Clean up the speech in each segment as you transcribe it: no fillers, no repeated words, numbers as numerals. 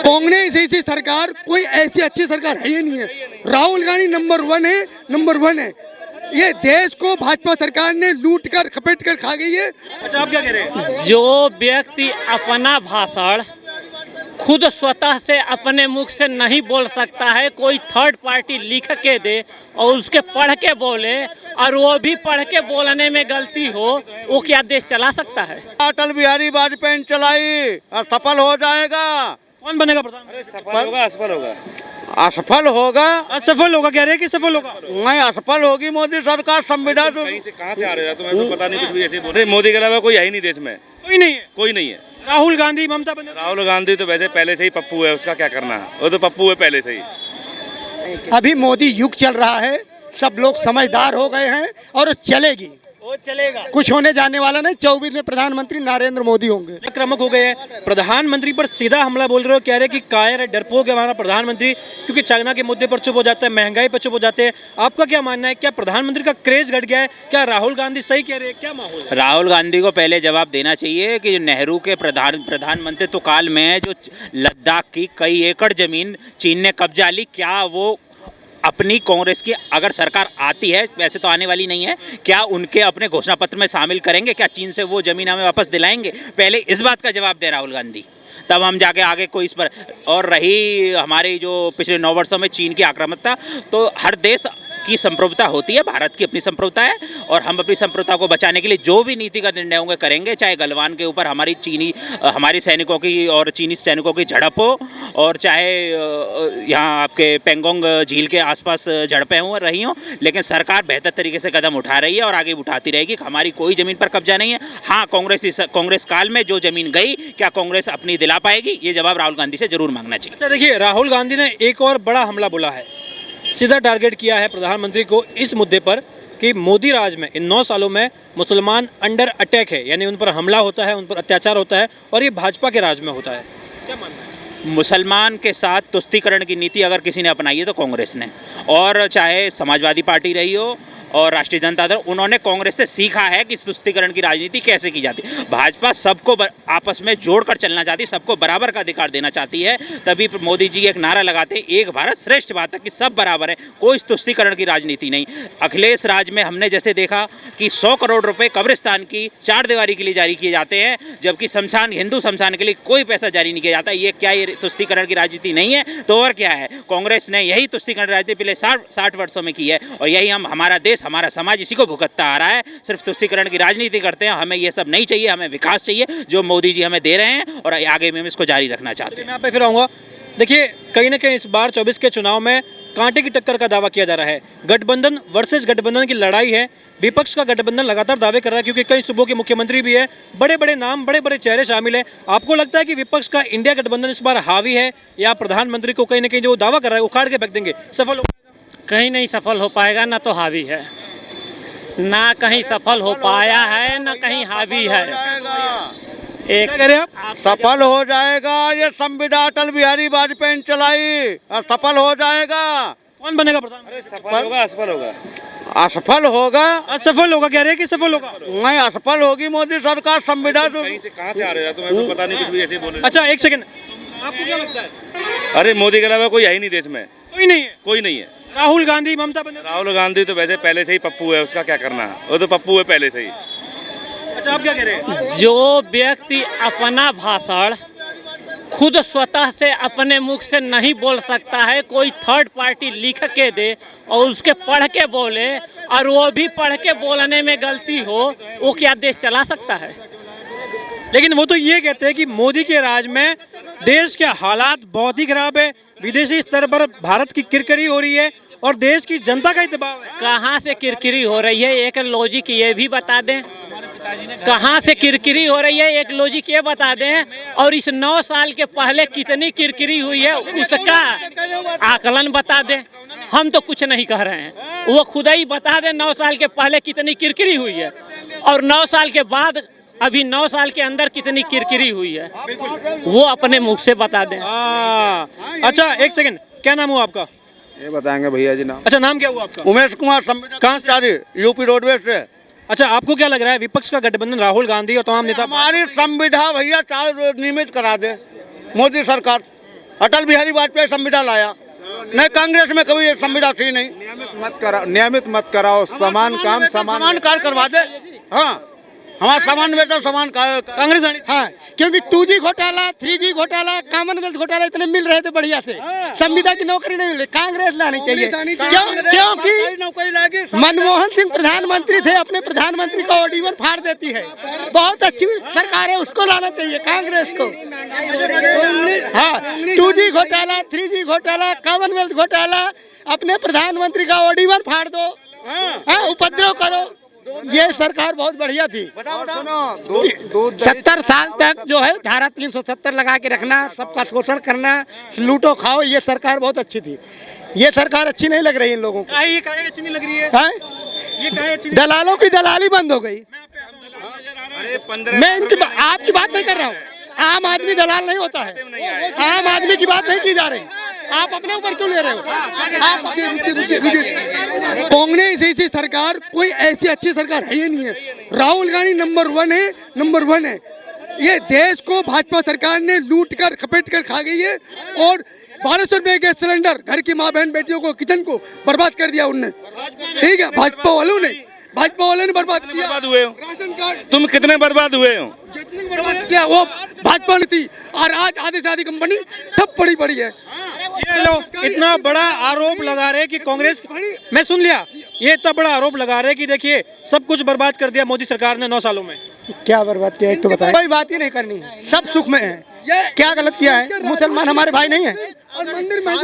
कांग्रेस जैसी सरकार, कोई ऐसी अच्छी सरकार है ही नहीं है। राहुल गांधी नंबर 1 है, नंबर 1 है। ये देश को भाजपा सरकार ने लूट कर खपेट कर खा गई है। अच्छा, आप क्या कह रहे हैं? जो व्यक्ति अपना भाषण खुद स्वतः से अपने मुख से नहीं बोल सकता है, कोई थर्ड पार्टी लिख के दे और उसके पढ़ के बोले, और वो भी पढ़ के बोलने में गलती हो, वो क्या देश चला सकता है? अटल बिहारी वाजपेयी चलाई और सफल हो जाएगा। कौन बनेगा प्रधानमंत्री? सफल होगा, असफल होगा? असफल होगा। असफल होगा कह रहे हैं कि सफल होगा? नहीं, असफल होगी मोदी सरकार। संविधान कहीं से कहाँ से आ रहे हो? तुम्हें तो पता नहीं, कुछ भी ऐसे बोल रहे। मोदी के अलावा कोई है ही नहीं देश में, कोई नहीं है। कोई नहीं है। राहुल गांधी, ममता बनर्जी। राहुल गांधी तो वैसे पहले से ही पप्पू है, उसका क्या करना है? वो तो पप्पू है पहले से ही। अभी मोदी युग चल रहा है, सब लोग समझदार हो गए हैं और चलेगी, वो चलेगा। कुछ होने जाने वाला नहीं। 24 में प्रधानमंत्री नरेंद्र मोदी होंगे। आक्रामक हो गए हैं, प्रधानमंत्री पर सीधा हमला बोल रहे हो, कह रहे हैं कि कायर है, डरपोक है हमारा प्रधानमंत्री, क्योंकि चाइना के मुद्दे पर चुप हो जाता है, महंगाई पर चुप हो जाते हैं। आपका क्या मानना है? क्या प्रधानमंत्री का क्रेज घट गया है? क्या राहुल गांधी सही कह रहे हैं? क्या माहौल है? राहुल गांधी को पहले जवाब देना चाहिए कि जो नेहरू के प्रधानमंत्रित्व काल में जो लद्दाख की कई एकड़ जमीन चीन ने कब्जा ली, क्या वो अपनी कांग्रेस की अगर सरकार आती है, वैसे तो आने वाली नहीं है, क्या उनके अपने घोषणा पत्र में शामिल करेंगे? क्या चीन से वो जमीन हमें वापस दिलाएंगे? पहले इस बात का जवाब दे राहुल गांधी, तब हम जाके आगे कोई इस पर। और रही हमारी जो पिछले 9 वर्षों में चीन की आक्रामकता, तो हर देश की संप्रभुता होती है, भारत की अपनी संप्रभुता है, और हम अपनी संप्रभुता को बचाने के लिए जो भी नीतिगत निर्णय होंगे करेंगे, चाहे गलवान के ऊपर हमारी सैनिकों की और चीनी सैनिकों की झड़प हो, और चाहे यहाँ आपके पेंगोंग झील के आसपास झड़पें हो रही हों, लेकिन सरकार बेहतर तरीके से कदम उठा रही है और आगे उठाती रहेगी। हमारी कोई ज़मीन पर कब्जा नहीं है। हाँ, कांग्रेस काल में जो ज़मीन गई, क्या कांग्रेस अपनी दिला पाएगी? ये जवाब राहुल गांधी से जरूर मांगना चाहिए। अच्छा देखिए, राहुल गांधी ने एक और बड़ा हमला बोला है, सीधा टारगेट किया है प्रधानमंत्री को इस मुद्दे पर कि मोदी राज में इन 9 सालों में मुसलमान अंडर अटैक है, यानी उन पर हमला होता है, उन पर अत्याचार होता है, और ये भाजपा के राज में होता है। क्या मानना है? मुसलमान के साथ तुष्टीकरण की नीति अगर किसी ने अपनाई है तो कांग्रेस ने, और चाहे समाजवादी पार्टी रही हो और राष्ट्रीय जनता दल, उन्होंने कांग्रेस से सीखा है कि तुष्टीकरण की राजनीति कैसे की जाती है। भाजपा सबको आपस में जोड़कर चलना चाहती है, सबको बराबर का अधिकार देना चाहती है, तभी मोदी जी एक नारा लगाते हैं, एक भारत श्रेष्ठ भारत, कि सब बराबर है, कोई तुष्टीकरण की राजनीति नहीं। अखिलेश राज में हमने जैसे देखा कि 100 करोड़ रुपए कब्रिस्तान की चार दीवारी के लिए जारी किए जाते हैं, जबकि हिंदू शमशान के लिए कोई पैसा जारी नहीं किया जाता। ये क्या, ये तुष्टीकरण की राजनीति नहीं है? तो और क्या है? कांग्रेस ने यही तुष्टीकरण राजनीति पिछले 60 वर्षों में की है, और यही हमारा देश, हमारा समाज इसी को भुगतता आ रहा है। सिर्फ तुष्टीकरण की राजनीति करते हैं। हमें ये सब नहीं चाहिए, हमें विकास चाहिए जो मोदी जी हमें दे रहे हैं, और आगे भी हम इसको जारी रखना चाहते हैं। मैं यहाँ पे फिर आऊँगा। देखिए, कहीं ना कहीं इस बार 24 के चुनाव में कांटे की टक्कर का दावा किया जा रहा है। गठबंधन वर्सेस गठबंधन की लड़ाई है। विपक्ष का गठबंधन लगातार दावे कर रहा है, क्योंकि कई सूबों के मुख्यमंत्री भी है, बड़े बड़े नाम, बड़े बड़े चेहरे शामिल है। आपको लगता है कि विपक्ष का इंडिया गठबंधन इस बार हावी है, या प्रधानमंत्री को कहीं ना कहीं जो दावा कर रहा है उखाड़ के फेंक देंगे? सफल हो पाएगा? कहीं नहीं सफल हो पाएगा, ना तो हावी है, ना कहीं सफल हो पाया है, ना कहीं हावी है। एक क्या कह रहे हैं आप? सफल हो जाएगा। ये संविधान अटल बिहारी वाजपेयी चलाई और सफल हो जाएगा। कौन बनेगा प्रधानमंत्री? सफल होगा, असफल होगा? असफल होगा। असफल होगा कह रहे हैं कि सफल होगा? नहीं, असफल होगी मोदी सरकार। संविधान कहीं से कहाँ से आ रहे हो? तुम्हें तो पता नहीं, कुछ भी ऐसे बोल रहे। अच्छा, एक सेकंड, आपको क्या लगता है? अरे मोदी के अलावा कोई है ही नहीं देश में, कोई नहीं है। कोई नहीं है। राहुल गांधी, ममता बनर्जी। राहुल गांधी तो वैसे पहले से ही पप्पू है, उसका क्या करना है? वो तो पप्पू है पहले से ही। अच्छा, आप क्या कह रहे हैं? जो व्यक्ति अपना भाषण खुद स्वतः से अपने मुख से नहीं बोल सकता है, कोई थर्ड पार्टी लिख के दे और उसके पढ़ के बोले, और वो भी पढ़ के बोलने में गलती हो, वो क्या देश चला सकता है? लेकिन वो तो ये कहते हैं कि मोदी के राज में देश के हालात बहुत ही खराब है, विदेशी स्तर पर भारत की किरकिरी हो रही है, और देश की जनता का ही दबाव है। कहाँ से किरकिरी हो रही है, एक लॉजिक ये भी बता दें। कहाँ से किरकिरी हो रही है, एक लॉजिक ये बता दें, और इस 9 साल के पहले कितनी किरकिरी हुई है उसका आकलन बता दें। हम तो कुछ नहीं कह रहे हैं, वो खुद ही बता दें 9 साल के पहले कितनी किरकिरी हुई है, और 9 साल के बाद अभी 9 साल के अंदर कितनी किरकिरी हुई है, वो अपने मुख से बता दें। अच्छा, एक सेकंड, क्या नाम हुआ आपका? ये बताएंगे भैया जी नाम। अच्छा, नाम क्या हुआ आपका? उमेश कुमार। कहाँ से? यूपी रोडवेज से। अच्छा, आपको क्या लग रहा है, विपक्ष का गठबंधन राहुल गांधी और तमाम नेता? हमारी संविधा भैया नियमित करा दे मोदी सरकार। अटल बिहारी वाजपेयी संविदा लाया, नहीं कांग्रेस में कभी ये संविदा थी नहीं। नियमित मत कराओ, समान काम समान कार्य करवा दे। हाँ, हमारा समान वेतन समान कांग्रेस आनी चाहिए। हाँ, क्योंकि 2G घोटाला, 3G घोटाला, कॉमनवेल्थ घोटाला इतने मिल रहे थे बढ़िया से, संविदा की नौकरी नहीं मिल रही। कांग्रेस लानी चाहिए, क्योंकि नौकरी लाएगी। मनमोहन सिंह प्रधानमंत्री थे, अपने प्रधानमंत्री का ओडीवन फाड़ देती है। बहुत अच्छी सरकार है, उसको लाना चाहिए कांग्रेस को। हाँ, 2G घोटाला, 3G घोटाला, कॉमनवेल्थ घोटाला, अपने प्रधानमंत्री का ओडीवन फाड़ दो, हाँ, उपद्रव करो। ये सरकार बहुत बढ़िया थी। 70 साल तक जो है धारा 370 लगा के रखना, सबका शोषण करना, लूटो खाओ, ये सरकार बहुत अच्छी थी। ये सरकार अच्छी नहीं लग रही इन लोगों को। ये काहे अच्छी नहीं लग रही है? हाँ? ये काहे अच्छी दलालों की दलाली बंद हो गई। मैं इनकी आपकी बात नहीं कर रहा हूँ, आम आदमी दलाल नहीं होता है, आम आदमी की बात नहीं की जा रही। आप अपने ऊपर क्यों ले रहे हो? कांग्रेस ऐसी सरकार, कोई ऐसी अच्छी सरकार है ही नहीं है। राहुल गांधी नंबर 1 है, नंबर 1 है। ये देश को भाजपा सरकार ने लूट कर खपेट कर खा गई है, और 1200 रुपए गैस सिलेंडर घर की माँ बहन बेटियों को, किचन को बर्बाद कर दिया उनने। ठीक है, भाजपा वालों ने बर्बाद किया। बर्बाद हुए हो राशन कार्ड तुम, कितने बर्बाद हुए हो? जितनी बर्बाद किया वो भाजपा ने थी, और आज आधे से आधी कंपनी ठप पड़ी है। ये लोग इतना बड़ा आरोप लगा रहे हैं कि कांग्रेस, मैं सुन लिया, ये इतना बड़ा आरोप लगा रहे हैं कि देखिए सब कुछ बर्बाद कर दिया मोदी सरकार ने 9 सालों में। क्या बर्बाद किया एक तो बताएं। कोई बात ही नहीं करनी है, सब सुख में है। क्या गलत किया है? मुसलमान हमारे भाई नहीं है,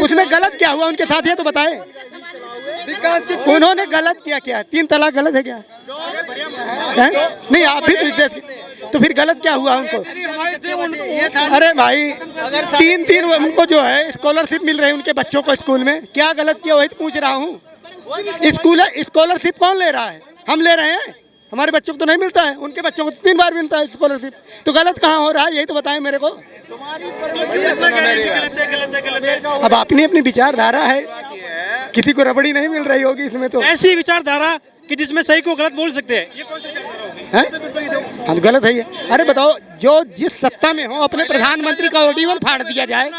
उसमें गलत क्या हुआ? उनके साथ है तो बताएं। विकास की उन्होंने गलत क्या 3 तलाक गलत है क्या? है? नहीं, आप भी तो फिर गलत क्या हुआ उनको? अरे भाई, 3 उनको जो है स्कॉलरशिप मिल रही है उनके बच्चों को स्कूल में, क्या गलत किया वही तो पूछ रहा हूँ। स्कॉलरशिप कौन ले रहा है? हम ले रहे हैं, हमारे बच्चों को तो नहीं मिलता है, उनके बच्चों को 3 बार मिलता है स्कॉलरशिप। तो गलत कहाँ हो रहा है, यही तो बताएं मेरे को। अब अपनी अपनी विचारधारा है, किसी को रबड़ी नहीं मिल रही होगी इसमें। तो ऐसी विचारधारा कि जिसमें सही को गलत बोल सकते हैं, ये कौन सी विचारधारा होगी? हाँ, गलत है ये। अरे बताओ, जो जिस सत्ता में हो अपने प्रधानमंत्री का ओडीवन फाड़ दिया जाए,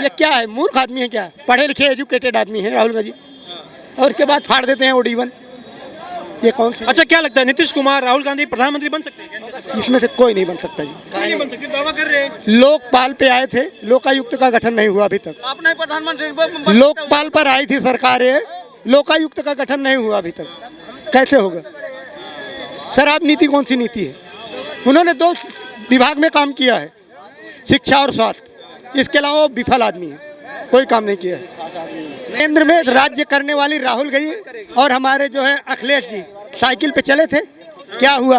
ये क्या है? मूर्ख आदमी है क्या? पढ़े लिखे एजुकेटेड आदमी है राहुल गांधी, और उसके बाद फाड़ देते हैं ओडीवन। ये कौन सी? अच्छा, क्या लगता है नीतीश कुमार, राहुल गांधी प्रधानमंत्री बन सकते हैं? इसमें से कोई नहीं बन सकता जी। नहीं बन सकते, दावा कर रहे हैं। लोकपाल पे आए थे, लोकायुक्त का गठन नहीं हुआ अभी तक। आपने प्रधानमंत्री लोकपाल पर आई थी सरकारें, लोकायुक्त का गठन नहीं हुआ अभी तक, कैसे होगा? शराब नीति कौन सी नीति है? उन्होंने 2 विभाग में काम किया है, शिक्षा और स्वास्थ्य, इसके अलावा वो विफल आदमी है, कोई काम नहीं किया है। केंद्र में राज्य करने वाली राहुल गई, और हमारे जो है अखिलेश जी साइकिल पे चले थे, क्या हुआ?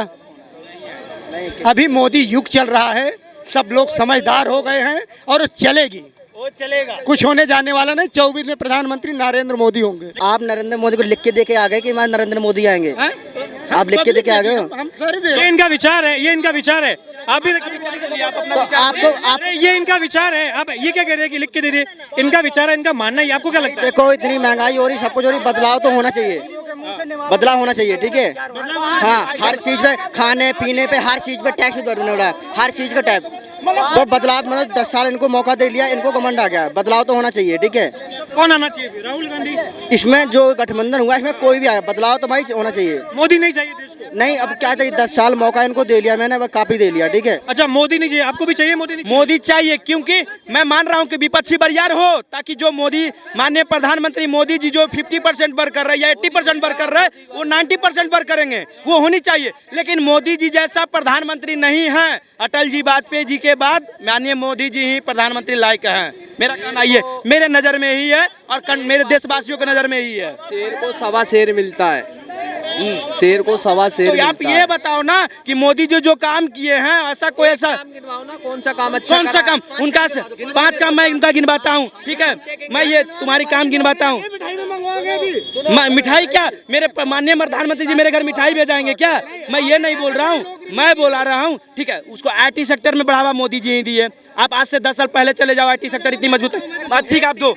अभी मोदी युग चल रहा है, सब लोग समझदार हो गए हैं, और वो चलेगी, वो चलेगा, कुछ होने जाने वाला नहीं। 24 में प्रधानमंत्री नरेंद्र मोदी होंगे। आप नरेंद्र मोदी को लिख के दे के आ गए कि मैं नरेंद्र मोदी आएंगे? आप लिख के दे के आ गए हो? हम सारे दे। ये इनका विचार है, ये इनका विचार है। आप भी तो आपको ये इनका विचार है। आप ये क्या कह रहे हैं कि लिख के दे दिए? इनका विचार है, इनका मानना है। आपको क्या लगता है? देखो, इतनी महंगाई हो रही, सब कुछ हो रही, बदलाव तो होना चाहिए, बदलाव होना चाहिए, ठीक है? हाँ, हर चीज पे, खाने पीने पे, हर चीज पे टैक्स भरना हो रहा है, हर चीज का टैक्स। वो बदलाव, मतलब 10 साल इनको मौका दे लिया, इनको घमंड आ गया, बदलाव तो होना चाहिए, ठीक है? कौन आना चाहिए फिर? राहुल गांधी? इसमें जो गठबंधन हुआ, इसमें कोई भी आया, बदलाव तो भाई होना चाहिए। मोदी नहीं चाहिए देश को? नहीं, अब क्या चाहिए? 10 साल मौका इनको दे लिया मैंने, अब काफी दे लिया, ठीक है? अच्छा, मोदी नहीं चाहिए, आपको भी चाहिए मोदी? नहीं मोदी चाहिए, क्योंकि मैं मान रहा हूं कि विपक्षी बरियार हो, ताकि जो मोदी, माननीय प्रधानमंत्री मोदी जी जो 50% वर्क कर रहे हैं या 80% वर्क कर रहे हैं, वो 90% वर्क करेंगे, वो होनी चाहिए। लेकिन मोदी जी जैसा प्रधानमंत्री नहीं है। अटल जी वाजपेयी जी के बाद माननीय मोदी जी ही प्रधानमंत्री लायक हैं। मेरा कहना ये मेरे नज़र में ही है, और मेरे देशवासियों के नज़र में ही है। शेर को 1.25 शेर मिलता है, शेर को 1.25 शेर। तो आप ये बताओ ना कि मोदी जो काम किए हैं, ऐसा कोई ऐसा गिनवाओ ना, कौन सा काम अच्छा, कौन सा काम? उनका 5 काम मैं इनका गिनवाता हूँ, ठीक है? मैं ये तुम्हारी काम गिनवाता हूँ। मिठाई क्या? मेरे माननीय प्रधानमंत्री जी मेरे घर मिठाई भेजाएंगे क्या? मैं ये नहीं बोल रहा हूँ, मैं बोला रहा हूँ, ठीक है? उसको IT सेक्टर में बढ़ावा मोदी जी ही दिए। आप आज से 10 साल पहले चले जाओ, IT सेक्टर इतनी मजबूत बात, ठीक है? आप दो,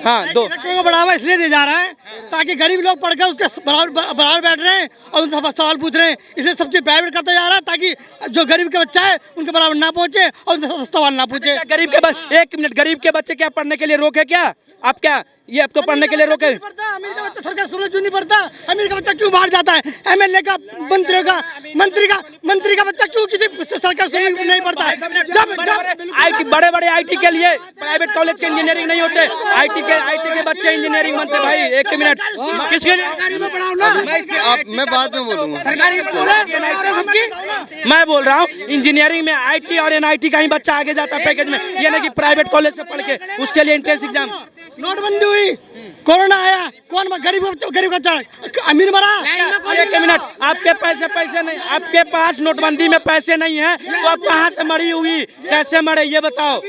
हाँ दो। को बढ़ावा इसलिए दिया जा रहा है ताकि गरीब लोग पढ़कर उसके बराबर बैठ रहे हैं और उनसे सवाल पूछ रहे हैं। इसे सब चीज प्राइवेट करता जा रहा है ताकि जो गरीब के बच्चा है उनके बराबर ना पहुंचे और उनसे सवाल ना पूछे। गरीब के एक मिनट, गरीब के बच्चे क्या पढ़ने के लिए रोके क्या? आप क्या ये आपको पढ़ने के लिए रोके? अमीर का बच्चा सरकारी स्कूल में क्यों नहीं पढ़ता? अमीर का बच्चा क्यों बाहर जाता है? एमएलए का, मंत्री का बच्चा क्यों किसी सरकारी स्कूल में नहीं पढ़ता है? बड़े बड़े आईटी के लिए प्राइवेट कॉलेज के इंजीनियरिंग नहीं होते, आईटी के बच्चे इंजीनियरिंग बनते। भाई एक मिनट, किसके लिए? मैं बाद में बोलूँगा। मैं बोल रहा हूँ इंजीनियरिंग में आईटी और एनआईटी का ही बच्चा आगे जाता है पैकेज में, ये नहीं कि प्राइवेट कॉलेज से पढ़ के उसके लिए एंट्रेंस एग्जाम। नोटबंदी हुई, कोरोना आया, कौन गरीब बच्चा अमीर मरा? एक मिनट, आपके पैसे नहीं, आपके पास नोटबंदी में पैसे नहीं है तो आप कहाँ से मरी हुई, कैसे मरे ये बताओ?